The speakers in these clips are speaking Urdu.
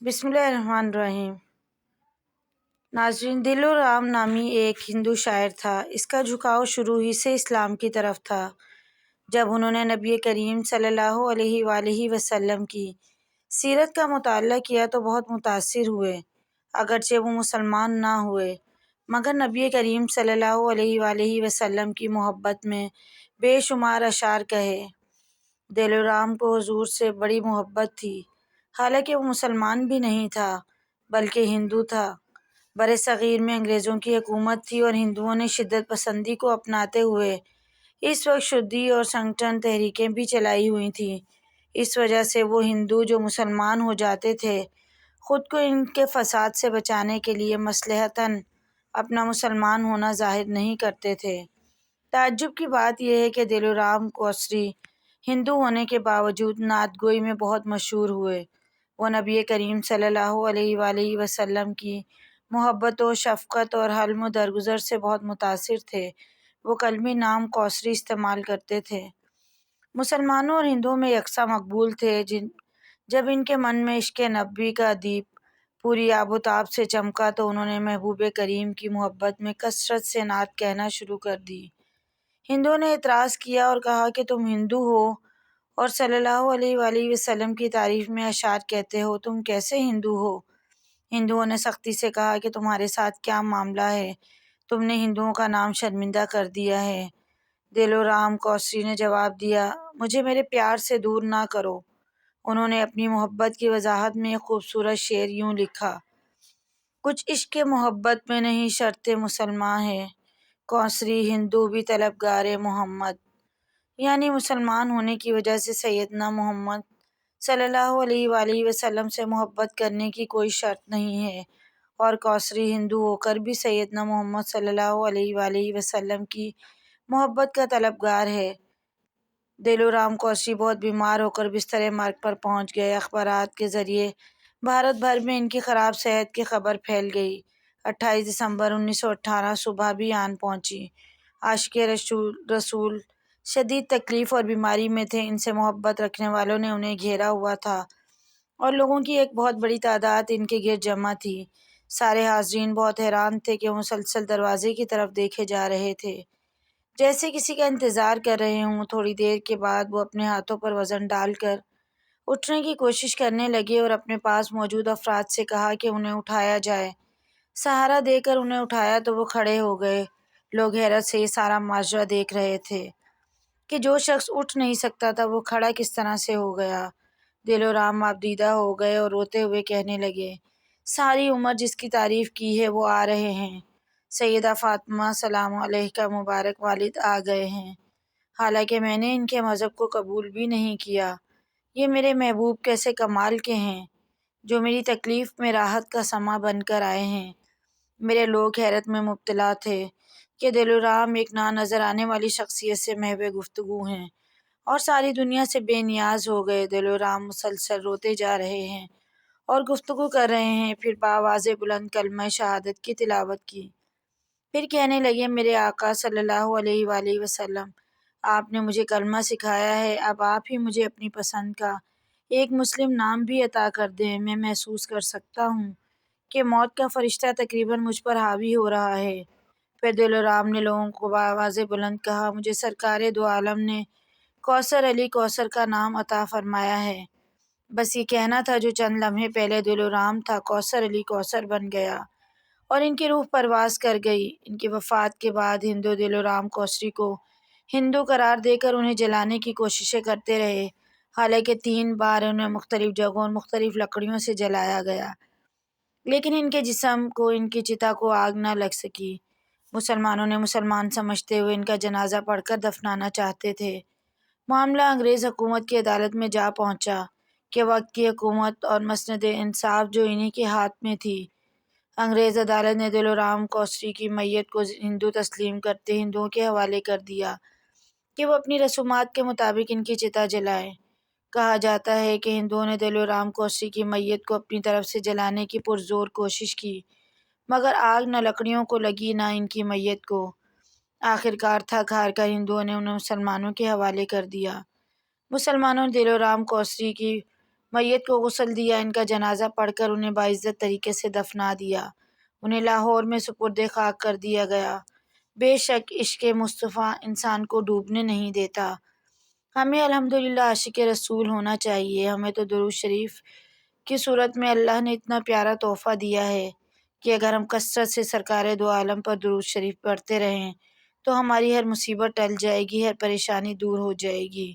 بسم اللہ الرحمن الرحیم۔ ناظرین، دلورام نامی ایک ہندو شاعر تھا۔ اس کا جھکاؤ شروع ہی سے اسلام کی طرف تھا۔ جب انہوں نے نبی کریم صلی اللہ علیہ وآلہ وسلم کی سیرت کا مطالعہ کیا تو بہت متاثر ہوئے۔ اگرچہ وہ مسلمان نہ ہوئے مگر نبی کریم صلی اللہ علیہ وآلہ وسلم کی محبت میں بے شمار اشعار کہے۔ دلورام کو حضور سے بڑی محبت تھی، حالانکہ وہ مسلمان بھی نہیں تھا بلکہ ہندو تھا۔ برصغیر میں انگریزوں کی حکومت تھی اور ہندوؤں نے شدت پسندی کو اپناتے ہوئے اس وقت شدی اور سنگٹن تحریکیں بھی چلائی ہوئی تھیں۔ اس وجہ سے وہ ہندو جو مسلمان ہو جاتے تھے خود کو ان کے فساد سے بچانے کے لیے مصلحتاً اپنا مسلمان ہونا ظاہر نہیں کرتے تھے۔ تعجب کی بات یہ ہے کہ دلورام کوسری ہندو ہونے کے باوجود نعت گوئی میں بہت مشہور ہوئے۔ وہ نبی کریم صلی اللہ علیہ وآلہ وسلم کی محبت و شفقت اور حلم و درگزر سے بہت متاثر تھے۔ وہ کلمی نام کوسری استعمال کرتے تھے۔ مسلمانوں اور ہندوؤں میں یکساں مقبول تھے۔ جب ان کے من میں عشق نبی کا دیپ پوری آب و تاب سے چمکا تو انہوں نے محبوب کریم کی محبت میں کثرت سے نعت کہنا شروع کر دی۔ ہندوؤں نے اعتراض کیا اور کہا کہ تم ہندو ہو اور صلی اللہ علیہ وآلہ وسلم کی تعریف میں اشعار کہتے ہو، تم کیسے ہندو ہو؟ ہندوؤں نے سختی سے کہا کہ تمہارے ساتھ کیا معاملہ ہے؟ تم نے ہندوؤں کا نام شرمندہ کر دیا ہے۔ دلورام کوسری نے جواب دیا، مجھے میرے پیار سے دور نہ کرو۔ انہوں نے اپنی محبت کی وضاحت میں ایک خوبصورت شعر یوں لکھا، کچھ عشق محبت میں نہیں شرط مسلمان ہے، کوسری ہندو بھی طلبگار محمد۔ یعنی مسلمان ہونے کی وجہ سے سیدنا محمد صلی اللہ علیہ وآلہ وسلم سے محبت کرنے کی کوئی شرط نہیں ہے، اور کوسری ہندو ہو کر بھی سیدنا محمد صلی اللہ علیہ وآلہ وسلم کی محبت کا طلبگار ہے۔ دلورام کوسری بہت بیمار ہو کر بستر مرگ پر پہنچ گئے۔ اخبارات کے ذریعے بھارت بھر میں ان کی خراب صحت کی خبر پھیل گئی۔ 28 دسمبر 1918 صبح بھی آن پہنچی۔ عاشق رسول شدید تکلیف اور بیماری میں تھے۔ ان سے محبت رکھنے والوں نے انہیں گھیرا ہوا تھا اور لوگوں کی ایک بہت بڑی تعداد ان کے گرد جمع تھی۔ سارے حاضرین بہت حیران تھے کہ وہ مسلسل دروازے کی طرف دیکھے جا رہے تھے، جیسے کسی کا انتظار کر رہے ہوں۔ تھوڑی دیر کے بعد وہ اپنے ہاتھوں پر وزن ڈال کر اٹھنے کی کوشش کرنے لگے اور اپنے پاس موجود افراد سے کہا کہ انہیں اٹھایا جائے۔ سہارا دے کر انہیں اٹھایا تو وہ کھڑے ہو گئے۔ لوگ حیرت سے یہ سارا ماجرا دیکھ رہے تھے کہ جو شخص اٹھ نہیں سکتا تھا وہ کھڑا کس طرح سے ہو گیا۔ دلورام آبدیدہ ہو گئے اور روتے ہوئے کہنے لگے، ساری عمر جس کی تعریف کی ہے وہ آ رہے ہیں۔ سیدہ فاطمہ سلام علیہ کا مبارک والد آ گئے ہیں، حالانکہ میں نے ان کے مذہب کو قبول بھی نہیں کیا۔ یہ میرے محبوب کیسے کمال کے ہیں جو میری تکلیف میں راحت کا سماں بن کر آئے ہیں۔ میرے لوگ حیرت میں مبتلا تھے کہ دلورام ایک نہ نظر آنے والی شخصیت سے محو گفتگو ہیں، اور ساری دنیا سے بے نیاز ہو گئے۔ دلورام مسلسل روتے جا رہے ہیں اور گفتگو کر رہے ہیں، پھر بآواز بلند کلمہ شہادت کی تلاوت کی۔ پھر کہنے لگے، میرے آقا صلی اللہ علیہ وآلہ وسلم، آپ نے مجھے کلمہ سکھایا ہے، اب آپ ہی مجھے اپنی پسند کا ایک مسلم نام بھی عطا کر دیں۔ میں محسوس کر سکتا ہوں کہ موت کا فرشتہ تقریباً مجھ پر حاوی ہو رہا ہے۔ پھر دلورام نے لوگوں کو بآواز بلند کہا، مجھے سرکار دو عالم نے کوثر علی کوثر کا نام عطا فرمایا ہے۔ بس یہ کہنا تھا جو چند لمحے پہلے دلورام تھا کوثر علی کوثر بن گیا اور ان کی روح پرواز کر گئی۔ ان کی وفات کے بعد ہندو دلورام کوسری کو ہندو قرار دے کر انہیں جلانے کی کوششیں کرتے رہے، حالانکہ 3 بار انہیں مختلف جگہوں اور مختلف لکڑیوں سے جلایا گیا، لیکن ان کے جسم کو، ان کی چتا کو آگ نہ لگ سکی۔ مسلمانوں نے مسلمان سمجھتے ہوئے ان کا جنازہ پڑھ کر دفنانا چاہتے تھے۔ معاملہ انگریز حکومت کی عدالت میں جا پہنچا کہ وقت کی حکومت اور مسند انصاف جو انہی کے ہاتھ میں تھی۔ انگریز عدالت نے دلورام کوسری کی میت کو ہندو تسلیم کرتے ہندوؤں کے حوالے کر دیا کہ وہ اپنی رسومات کے مطابق ان کی چتا جلائیں۔ کہا جاتا ہے کہ ہندوؤں نے دلورام کوسری کی میت کو اپنی طرف سے جلانے کی پرزور کوشش کی، مگر آگ نہ لکڑیوں کو لگی نہ ان کی میت کو۔ آخرکار تھک ہار کر ہندوؤں نے انہیں مسلمانوں کے حوالے کر دیا۔ مسلمانوں نے دلورام کوسری کی میت کو غسل دیا، ان کا جنازہ پڑھ کر انہیں باعزت طریقے سے دفنا دیا، انہیں لاہور میں سپرد خاک کر دیا گیا۔ بے شک عشق مصطفیٰ انسان کو ڈوبنے نہیں دیتا۔ ہمیں الحمدللہ عاشق رسول ہونا چاہیے۔ ہمیں تو درود شریف کی صورت میں اللہ نے اتنا پیارا تحفہ دیا ہے کہ اگر ہم کثرت سے سرکار دو عالم پر درود شریف پڑھتے رہیں تو ہماری ہر مصیبت ٹل جائے گی، ہر پریشانی دور ہو جائے گی۔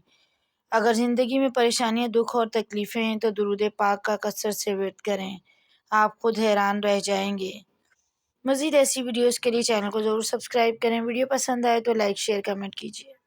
اگر زندگی میں پریشانیاں، دکھ اور تکلیفیں ہیں تو درود پاک کا کثرت سے ورد کریں، آپ خود حیران رہ جائیں گے۔ مزید ایسی ویڈیوز کے لیے چینل کو ضرور سبسکرائب کریں۔ ویڈیو پسند آئے تو لائک، شیئر، کمنٹ کیجیے۔